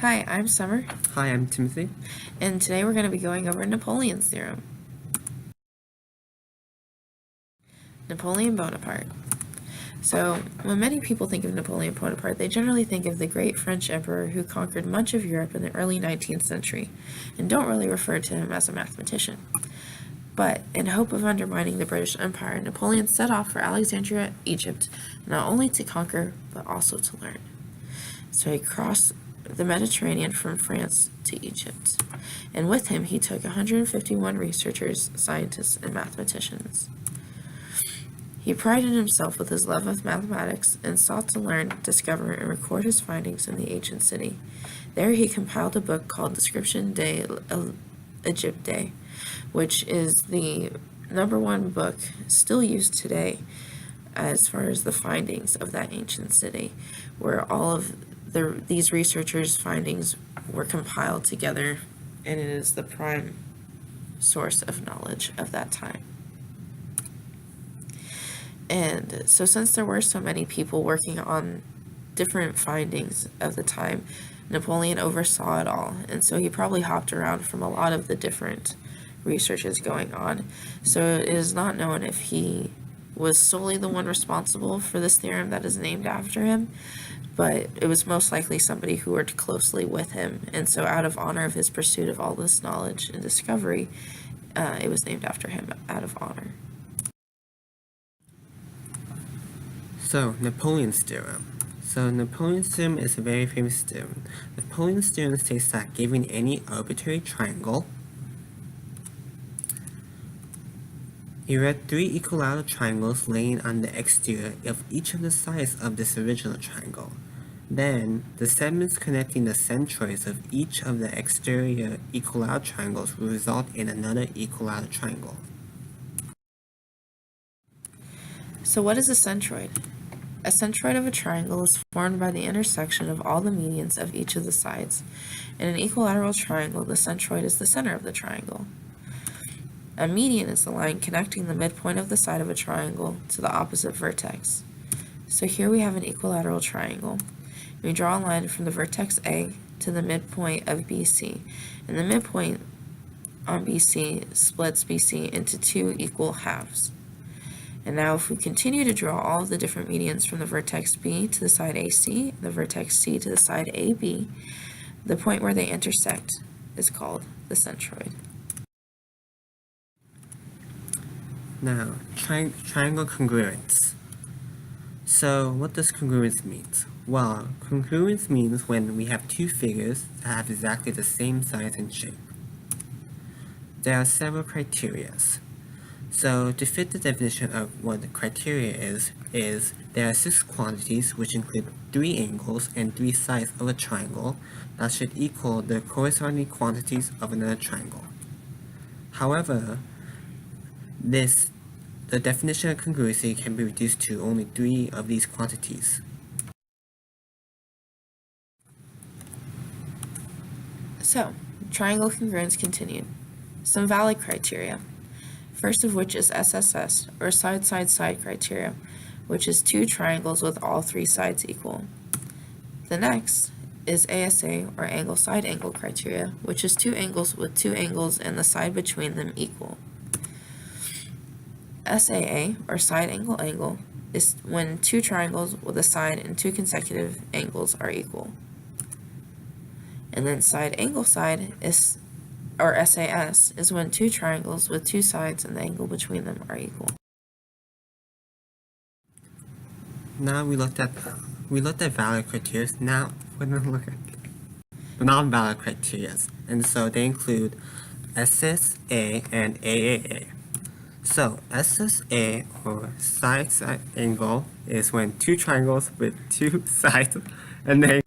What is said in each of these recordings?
Hi, I'm Summer, Hi, I'm Timothy. and today we're going to be going over Napoleon's theorem. Napoleon Bonaparte. So, when many people think of Napoleon Bonaparte, they generally think of the great French emperor who conquered much of Europe in the early 19th century, and don't really refer to him as a mathematician. But, in hope of undermining the British Empire, Napoleon set off for Alexandria, Egypt, not only to conquer, but also to learn. So he crossed the Mediterranean from France to Egypt, and with him he took 151 researchers, scientists, and mathematicians. He prided himself with his love of mathematics and sought to learn, discover, and record his findings in the ancient city. There he compiled a book called Description de l'Egypte, which is the #1 book still used today as far as the findings of that ancient city, where all of these researchers' findings were compiled together, and it is the prime source of knowledge of that time. And so since there were so many people working on different findings of the time, Napoleon oversaw it all, and so he probably hopped around from a lot of the different researches going on. So it is not known if he was solely the one responsible for this theorem that is named after him, but it was most likely somebody who worked closely with him, and so out of honor of his pursuit of all this knowledge and discovery, it was named after him out of honor. So, Napoleon's theorem. So, Napoleon's theorem is a very famous theorem. Napoleon's theorem states that given any arbitrary triangle, erect 3 equilateral triangles laying on the exterior of each of the sides of this original triangle. Then, the segments connecting the centroids of each of the exterior equilateral triangles will result in another equilateral triangle. So what is a centroid? A centroid of a triangle is formed by the intersection of all the medians of each of the sides. In an equilateral triangle, the centroid is the center of the triangle. A median is the line connecting the midpoint of the side of a triangle to the opposite vertex. So here we have an equilateral triangle. We draw a line from the vertex A to the midpoint of BC, and the midpoint on BC splits BC into 2 equal halves. And now if we continue to draw all of the different medians from the vertex B to the side AC, and the vertex C to the side AB, the point where they intersect is called the centroid. Now, triangle congruence. So, what does congruence mean? Well, congruence means when we have 2 figures that have exactly the same size and shape. There are several criteria. So, to fit the definition of what the criteria is there are 6 quantities which include 3 angles and 3 sides of a triangle that should equal the corresponding quantities of another triangle. However, the definition of congruency can be reduced to only 3 of these quantities. So, triangle congruence continued. Some valid criteria. First of which is SSS, or side-side-side criteria, which is 2 triangles with all 3 sides equal. The next is ASA, or angle-side-angle criteria, which is 2 angles with 2 angles and the side between them equal. SAA, or side-angle-angle, is when 2 triangles with a side and 2 consecutive angles are equal. And then side-angle-side is, or SAS, is when 2 triangles with 2 sides and the angle between them are equal. Now we looked at valid criteria. Now we're going to look at the non-valid criteria, and so they include SSA and AAA. So SSA, or side-side angle, is when 2 triangles with 2 sides and they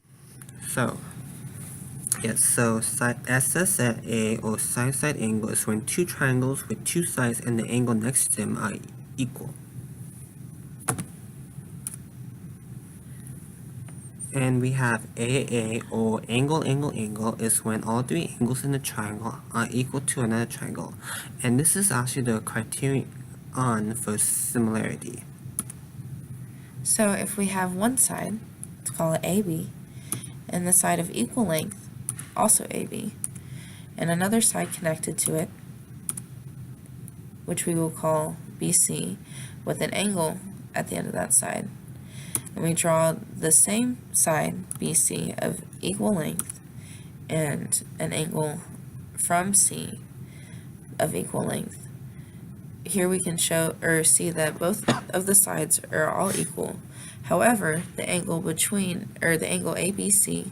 SSA, or side-side angle, is when 2 triangles with 2 sides and the angle next to them are equal. And we have AAA, or angle, is when all 3 angles in the triangle are equal to another triangle. And this is actually the criterion for similarity. So if we have one side, let's call it AB, and the side of equal length, also AB, and another side connected to it, which we will call BC, with an angle at the end of that side. And we draw the same side, BC, of equal length and an angle from C of equal length. Here we can show or see that both of the sides are all equal. However, the angle between, or the angle ABC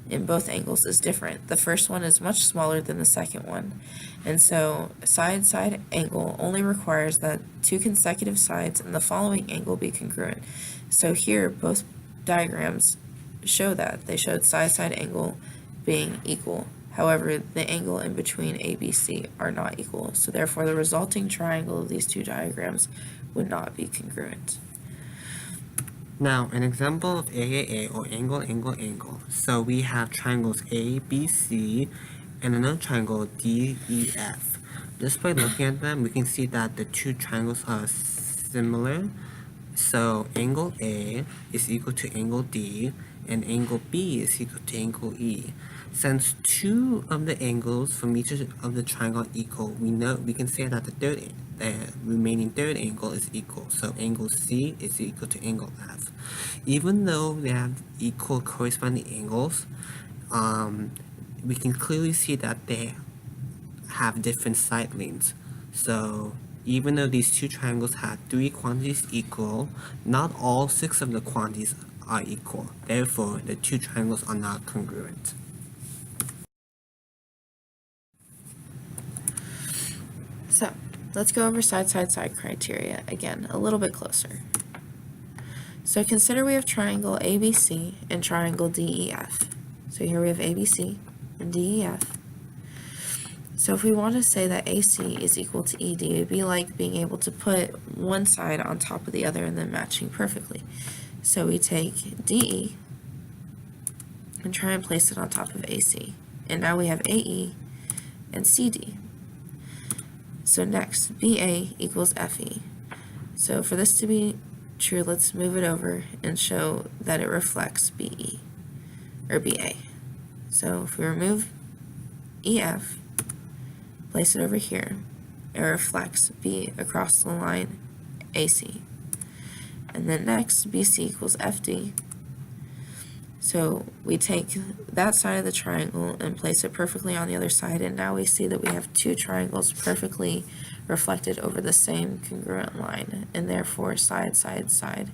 in both angles is different. The first one is much smaller than the second one. And so side-side angle only requires that two consecutive sides in the following angle be congruent. So here both diagrams show that. They showed side-side angle being equal. However, the angle in between ABC are not equal. So therefore the resulting triangle of these two diagrams would not be congruent. Now, an example of AAA, or angle, angle, angle. So we have triangles ABC and another triangle DEF. Just by looking at them, we can see that the two triangles are similar. So angle A is equal to angle D, and angle B is equal to angle E. Since two of the angles from each of the triangle are equal, we can say that the remaining third angle is equal. So angle C is equal to angle F. Even though they have equal corresponding angles, we can clearly see that they have different side lengths. So even though these two triangles have three quantities equal, not all 6 of the quantities are equal. Therefore, the two triangles are not congruent. So let's go over side, side, side criteria again, a little bit closer. So consider we have triangle ABC and triangle DEF. So here we have ABC and DEF. So if we want to say that AC is equal to ED, it would be like being able to put one side on top of the other and then matching perfectly. So we take DE and try and place it on top of AC. And now we have AE and CD. So next, BA equals FE. So for this to be true, let's move it over and show that it reflects BE, or BA. So if we remove EF, place it over here, it reflects B across the line AC. And then next, BC equals FD. So we take that side of the triangle and place it perfectly on the other side, and now we see that we have two triangles perfectly reflected over the same congruent line, and therefore side, side, side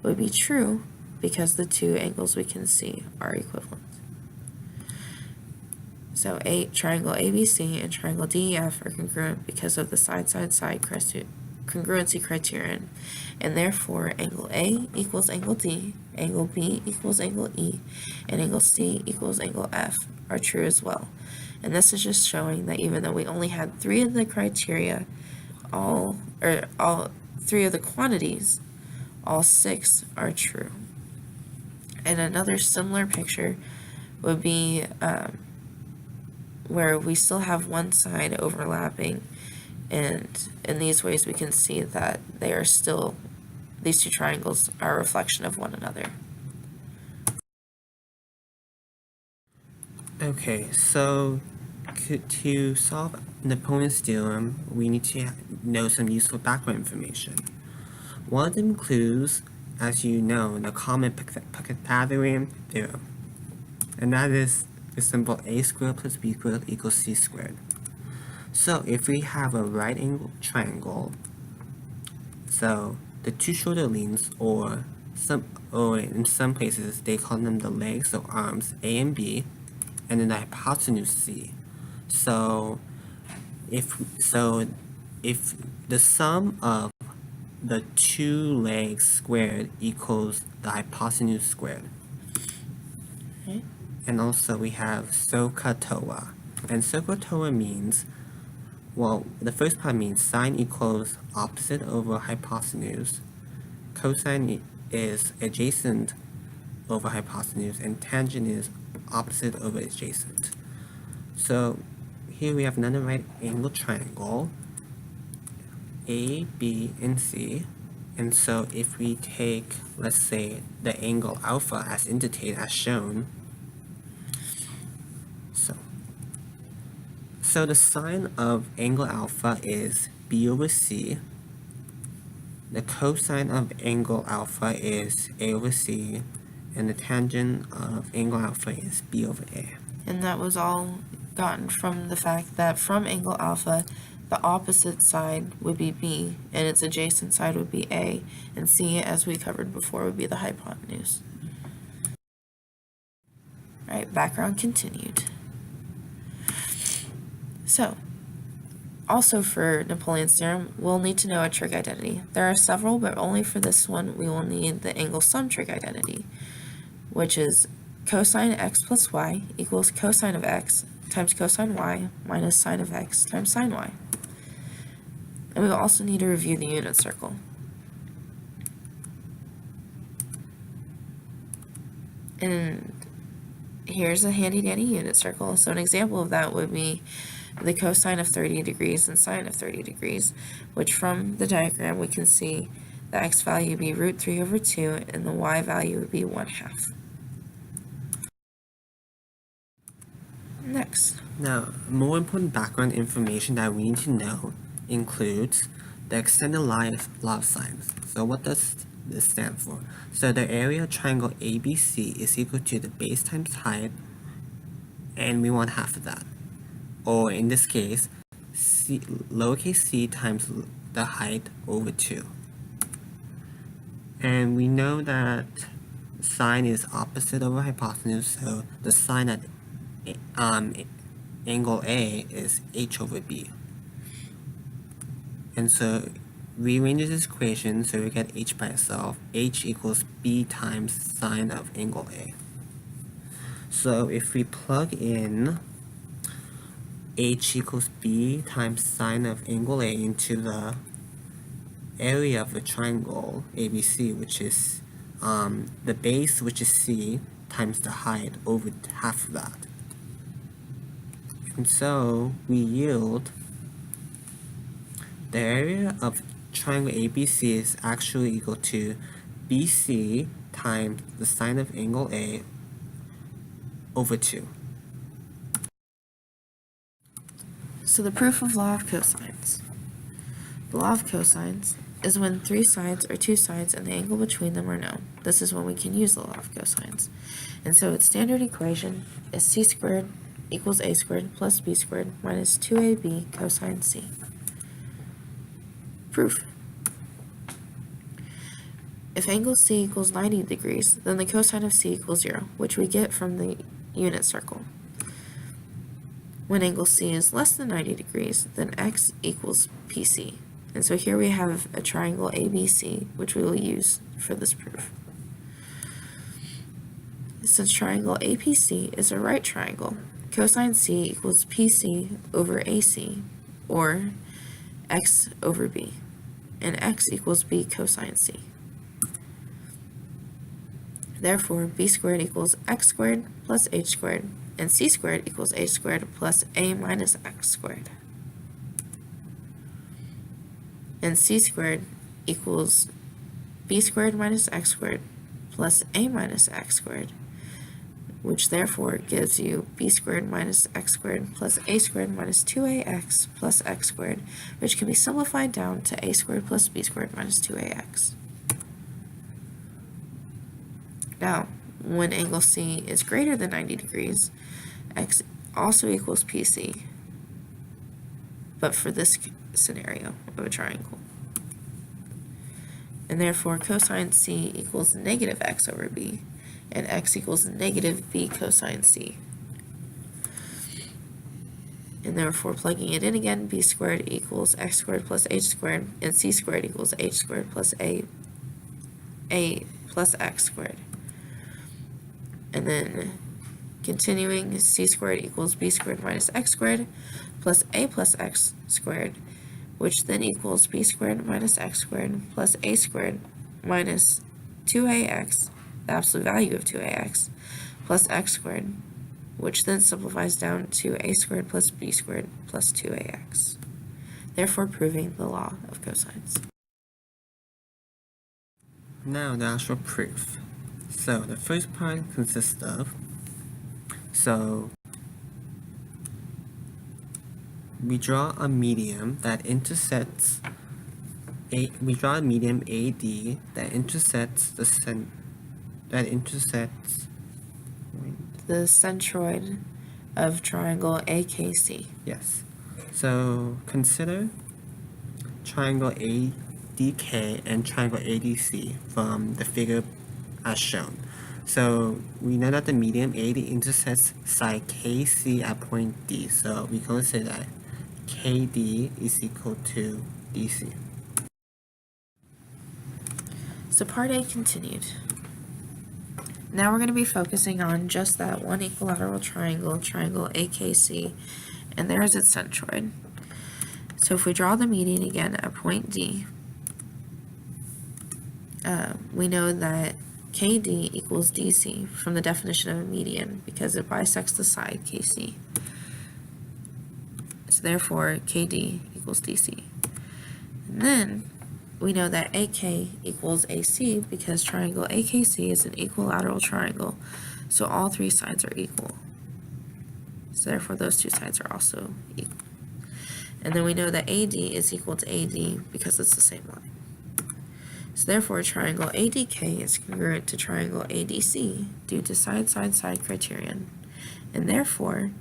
would be true because the two angles we can see are equivalent. So triangle ABC and triangle DEF are congruent because of the side, side, side congruency criterion, and therefore angle A equals angle D, angle B equals angle E, and angle C equals angle F are true as well. And this is just showing that even though we only had 3 of the criteria, all 3 of the quantities, all 6 are true. And another similar picture would be where we still have one side overlapping, and in these ways we can see that they are still, these two triangles are a reflection of one another. Okay, so to solve Napoleon's theorem, we need to know some useful background information. One of them includes, as you know, the common Pythagorean theorem, and that is the symbol a squared plus b squared equals c squared. So if we have a right angle triangle, so the two shoulder lengths, or in some places they call them the legs or arms, A and B, and then the hypotenuse C. So if the sum of the two legs squared equals the hypotenuse squared. Okay. And also we have SOHCAHTOA. And SOHCAHTOA means, well, the first part means sine equals opposite over hypotenuse, cosine is adjacent over hypotenuse, and tangent is opposite over adjacent. So here we have another right angle triangle, A, B, and C. And so if we take, let's say, the angle alpha as indicated as shown, So the sine of angle alpha is b over c. The cosine of angle alpha is a over c. And the tangent of angle alpha is b over a. And that was all gotten from the fact that from angle alpha, the opposite side would be b, and its adjacent side would be a, and c, as we covered before, would be the hypotenuse. Alright, background continued. So, also for Napoleon's theorem, we'll need to know a trig identity. There are several, but only for this one we will need the angle sum trig identity, which is cosine x plus y equals cosine of x times cosine y minus sine of x times sine y. And we will also need to review the unit circle. And here's a handy dandy unit circle. So an example of that would be the cosine of 30 degrees and sine of 30 degrees, which from the diagram we can see the x value would be root 3 over 2 and the y value would be 1/2. Next. Now, more important background information that we need to know includes the extended law of sines. So what does this stand for? So the area of triangle ABC is equal to the base times height, and we want half of that. Or in this case, lowercase c times the height over 2. And we know that sine is opposite over hypotenuse, so the sine at angle A is h over b. And so rearrange this equation so we get h by itself. H equals b times sine of angle A. So if we plug in h equals b times sine of angle A into the area of the triangle ABC, which is the base, which is c, times the height over half of that. And so we yield the area of triangle ABC is actually equal to BC times the sine of angle A over 2. So the proof of law of cosines. The law of cosines is when three sides or two sides and the angle between them are known. This is when we can use the law of cosines. And so its standard equation is c squared equals a squared plus b squared minus 2ab cosine c. Proof. If angle c equals 90 degrees, then the cosine of c equals 0, which we get from the unit circle. When angle c is less than 90 degrees, then x equals pc. And so here we have a triangle ABC, which we will use for this proof. Since triangle APC is a right triangle, cosine c equals pc over ac, or x over b, and x equals b cosine c. Therefore, b squared equals x squared plus h squared, and c squared equals h squared plus a minus x squared. And c squared equals b squared minus x squared plus a minus x squared, which therefore gives you b squared minus x squared plus a squared minus 2ax plus x squared, which can be simplified down to a squared plus b squared minus 2ax. Now, when angle C is greater than 90 degrees, x also equals PC, but for this scenario of a triangle. And therefore, cosine C equals negative x over b, and x equals negative b cosine c. And therefore, plugging it in again, b squared equals x squared plus h squared, and c squared equals h squared plus a plus x squared. And then continuing, c squared equals b squared minus x squared plus a plus x squared, which then equals b squared minus x squared plus a squared minus 2ax, the absolute value of 2ax, plus x squared, which then simplifies down to a squared plus b squared plus 2ax, therefore proving the law of cosines. Now the actual proof. So the first part consists of, we draw a medium that intersects we draw a medium AD that intersects the centroid of triangle AKC. Yes. So consider triangle ADK and triangle ADC from the figure as shown. So we know that the medium AD intersects side KC at point D. So we can say that KD is equal to DC. So part A continued. Now we're going to be focusing on just that one equilateral triangle, triangle AKC, and there's its centroid. So if we draw the median again at point D, we know that KD equals DC from the definition of a median because it bisects the side KC. So therefore, KD equals DC. And then we know that AK equals AC because triangle AKC is an equilateral triangle, so all three sides are equal. So therefore, those two sides are also equal. And then we know that AD is equal to AD because it's the same line. So therefore, triangle ADK is congruent to triangle ADC due to side-side-side criterion. And therefore,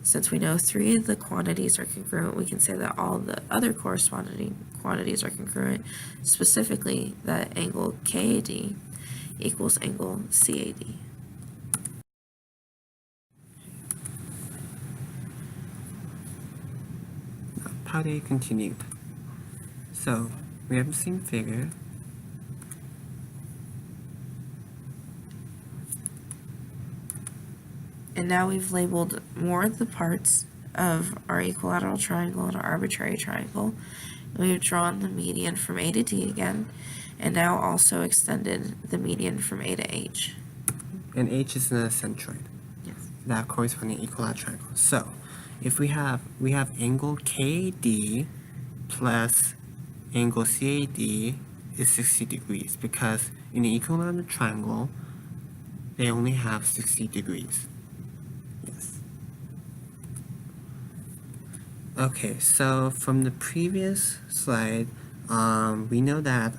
since we know three of the quantities are congruent, we can say that all the other corresponding quantities are congruent, specifically that angle KAD equals angle CAD. Part A continued. So we have the same figure. And now we've labeled more of the parts of our equilateral triangle and our arbitrary triangle. We've drawn the median from A to D again, and now also extended the median from A to H. And H is the centroid. Yes. That corresponding equilateral triangle. So if we have angle KD plus angle CAD is 60 degrees because in the equilateral triangle they only have 60 degrees. Yes. Okay, so from the previous slide, we know that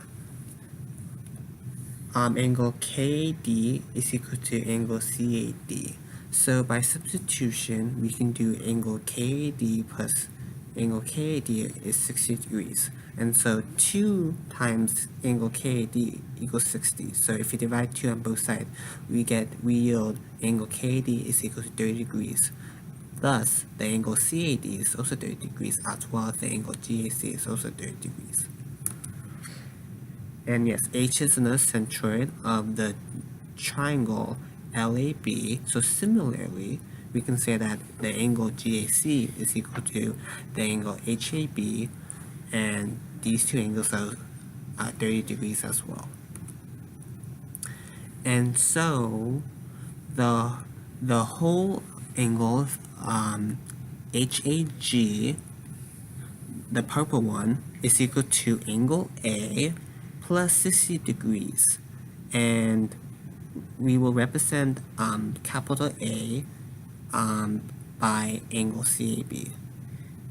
angle KD is equal to angle CAD. So by substitution, we can do angle KAD plus angle KAD is 60 degrees. And so 2 times angle KAD equals 60. So if we divide 2 on both sides, we yield angle KAD is equal to 30 degrees. Thus, the angle CAD is also 30 degrees, as well as the angle GAC is also 30 degrees. And yes, H is another centroid of the triangle LAB. So similarly, we can say that the angle GAC is equal to the angle HAB, and these two angles are 30 degrees as well. And so the whole angle HAG, the purple one, is equal to angle A plus 60 degrees, and we will represent capital A by angle CAB.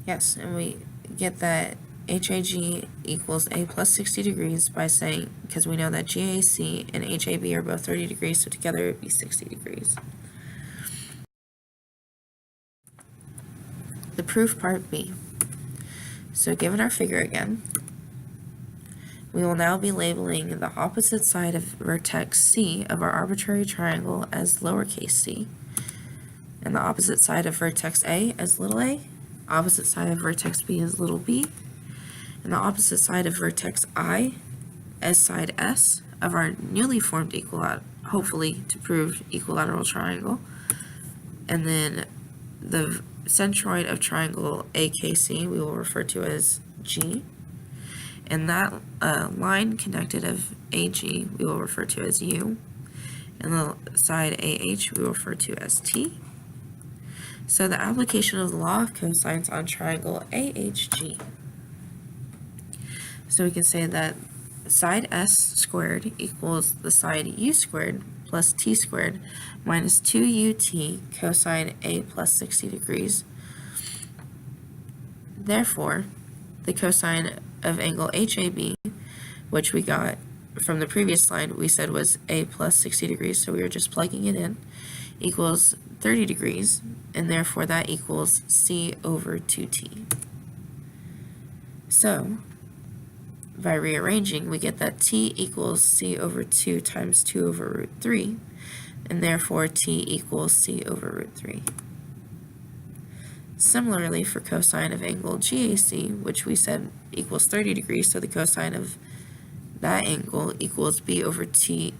Yes, and we get that HAG equals A plus 60 degrees by saying, because we know that GAC and HAB are both 30 degrees, so together it would be 60 degrees. The proof part B. So given our figure again, we will now be labeling the opposite side of vertex C of our arbitrary triangle as lowercase c, and the opposite side of vertex A as little a, opposite side of vertex B as little b, and the opposite side of vertex I as side S of our newly formed hopefully to prove equilateral triangle, and then the centroid of triangle AKC we will refer to as G, and that line connected of AG we will refer to as U, and the side AH we will refer to as T. So the application of the law of cosines on triangle AHG. So we can say that side S squared equals the side U squared plus T squared minus 2UT cosine A plus 60 degrees. Therefore, the cosine of angle HAB, which we got from the previous slide, we said was A plus 60 degrees, so we were just plugging it in, equals 30 degrees, and therefore that equals C over 2T. So, by rearranging, we get that T equals C over 2 times 2 over root 3, and therefore T equals C over root 3. Similarly, for cosine of angle GAC, which we said equals 30 degrees, so the cosine of that angle equals B over 2U.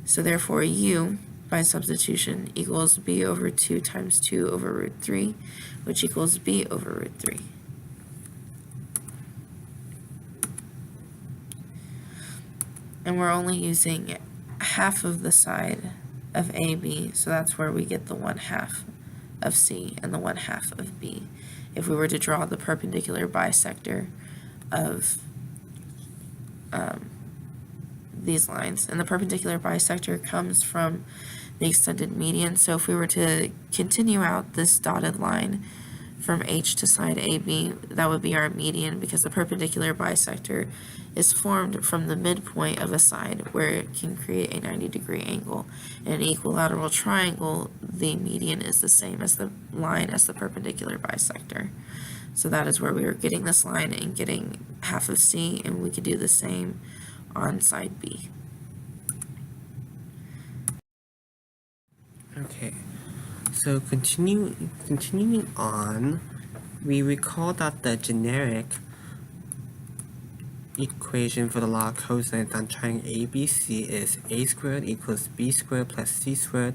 So therefore U, by substitution, equals B over 2 times 2 over root 3, which equals B over root 3. And we're only using half of the side of AB, so that's where we get the 1/2 of C and the 1/2 of B, if we were to draw the perpendicular bisector of these lines. And the perpendicular bisector comes from the extended median, so if we were to continue out this dotted line from H to side AB, that would be our median, because the perpendicular bisector is formed from the midpoint of a side where it can create a 90-degree angle. In an equilateral triangle, the median is the same as the line as the perpendicular bisector. So that is where we were getting this line and getting half of C, and we could do the same on side B. Okay, so continuing on, we recall that the generic equation for the law of cosines on triangle ABC is a squared equals b squared plus c squared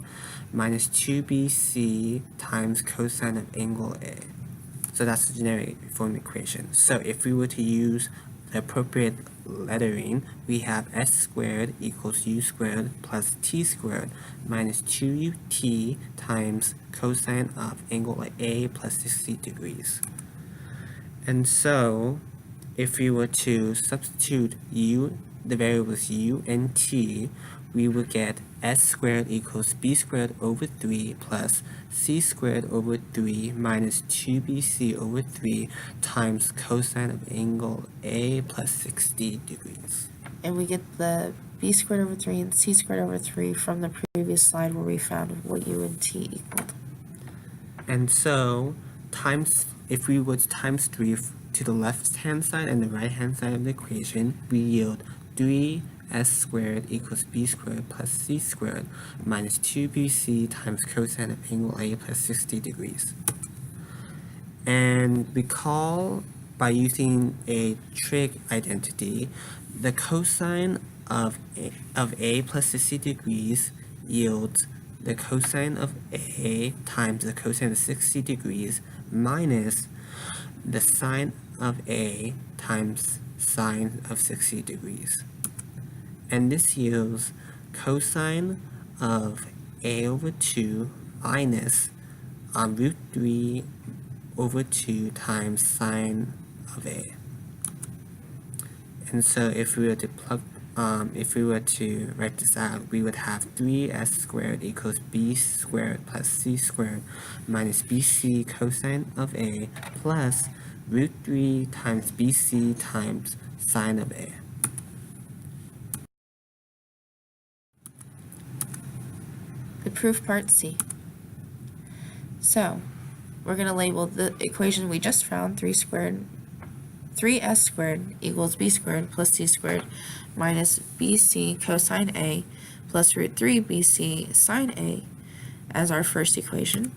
minus 2bc times cosine of angle A. So that's the generic form equation. So if we were to use the appropriate lettering, we have s squared equals u squared plus t squared minus 2ut times cosine of angle A plus 60 degrees. And so if we were to substitute u, the variables u and t, we would get s squared equals b squared over 3 plus c squared over 3 minus 2bc over 3 times cosine of angle A plus 60 degrees. And we get the b squared over 3 and c squared over 3 from the previous slide where we found what u and t equaled. And so, if we were to times 3 to the left-hand side and the right-hand side of the equation, we yield 3s squared equals b squared plus c squared minus 2bc times cosine of angle A plus 60 degrees. And recall, by using a trig identity, the cosine of A plus 60 degrees yields the cosine of A times the cosine of 60 degrees minus the sine of A times sine of 60 degrees. And this yields cosine of A over 2 minus root 3 over 2 times sine of A. And so if we were to write this out, we would have 3s squared equals b squared plus c squared minus bc cosine of A plus root 3 times bc times sine of A. The proof part C. So, we're going to label the equation we just found, 3s squared equals b squared plus c squared minus bc cosine A plus root 3 bc sine A as our first equation.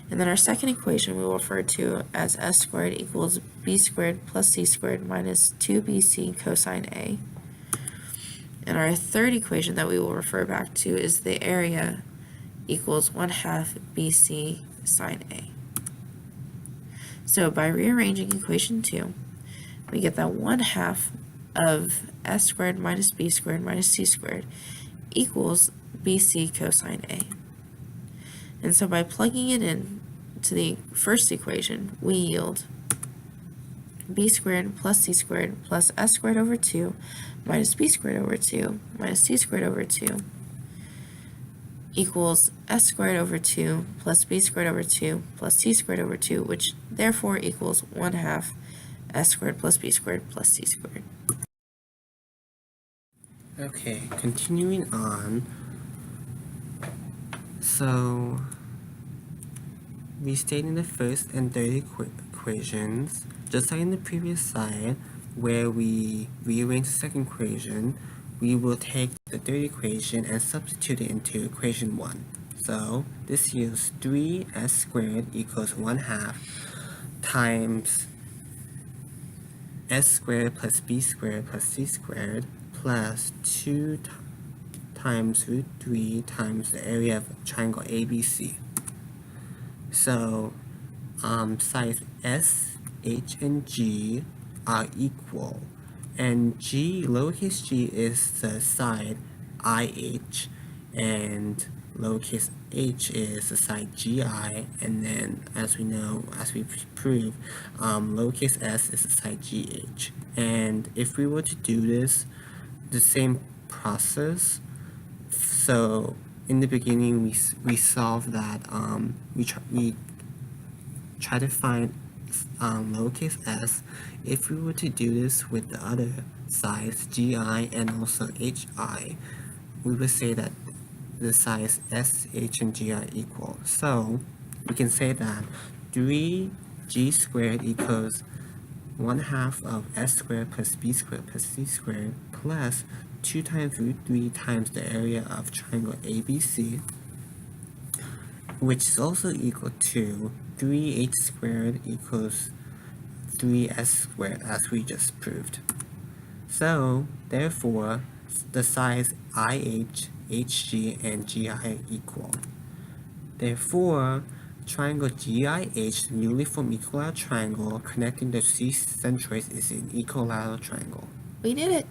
And then our second equation we will refer to as s squared equals b squared plus c squared minus 2bc cosine A. And our third equation that we will refer back to is the area equals 1/2 bc sine A. So by rearranging equation 2, we get that 1/2 of s squared minus b squared minus c squared equals bc cosine A. And so by plugging it in to the first equation, we yield b squared plus c squared plus s squared over 2 minus b squared over 2 minus c squared over 2 equals s squared over 2 plus b squared over 2 plus c squared over 2, which therefore equals 1/2 s squared plus b squared plus c squared. Okay, continuing on. So, restating the first and third equations, just like in the previous slide, where we rearrange the second equation, we will take the third equation and substitute it into equation 1. So, this yields 3s squared equals 1/2 times s squared plus b squared plus c squared plus 2 times root 3 times the area of triangle ABC. So, sides S, H, and G are equal, and G, lowercase g, is the side IH, and lowercase h is the side GI, and then, as we know, as we prove, lowercase s is the side GH. And if we were to do this, the same process, so in the beginning we solve that, we try to find lowercase s. If we were to do this with the other sides, gi and also hi, we would say that the sides s, h, and g are equal. So we can say that 3g squared equals 1/2 of s squared plus b squared plus c squared plus 2 times root 3 times the area of triangle ABC, which is also equal to 3h squared equals 3s squared, as we just proved. So, therefore, the sides IH, HG, and GI equal. Therefore, triangle GIH, the newly formed equilateral triangle connecting the C centroids, is an equilateral triangle. We did it!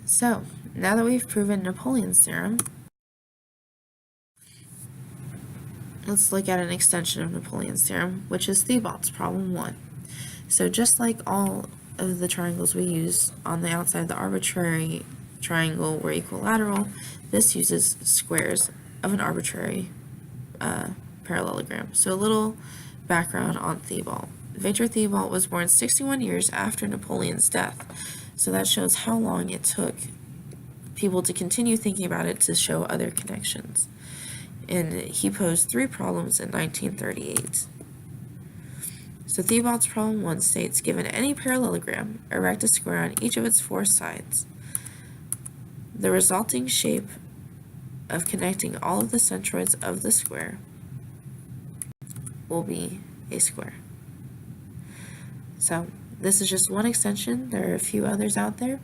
So, now that we've proven Napoleon's theorem, let's look at an extension of Napoleon's theorem, which is Theobald's problem 1. So just like all of the triangles we use on the outside of the arbitrary triangle were equilateral, this uses squares of an arbitrary parallelogram. So a little background on Theobald. Victor Theobald was born 61 years after Napoleon's death, so that shows how long it took people to continue thinking about it to show other connections. And he posed 3 problems in 1938. So Theobald's problem 1 states, given any parallelogram, erect a square on each of its 4 sides. The resulting shape of connecting all of the centroids of the square will be a square. So this is just one extension. There are a few others out there.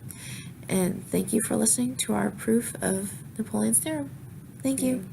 And thank you for listening to our proof of Napoleon's theorem. Thank you.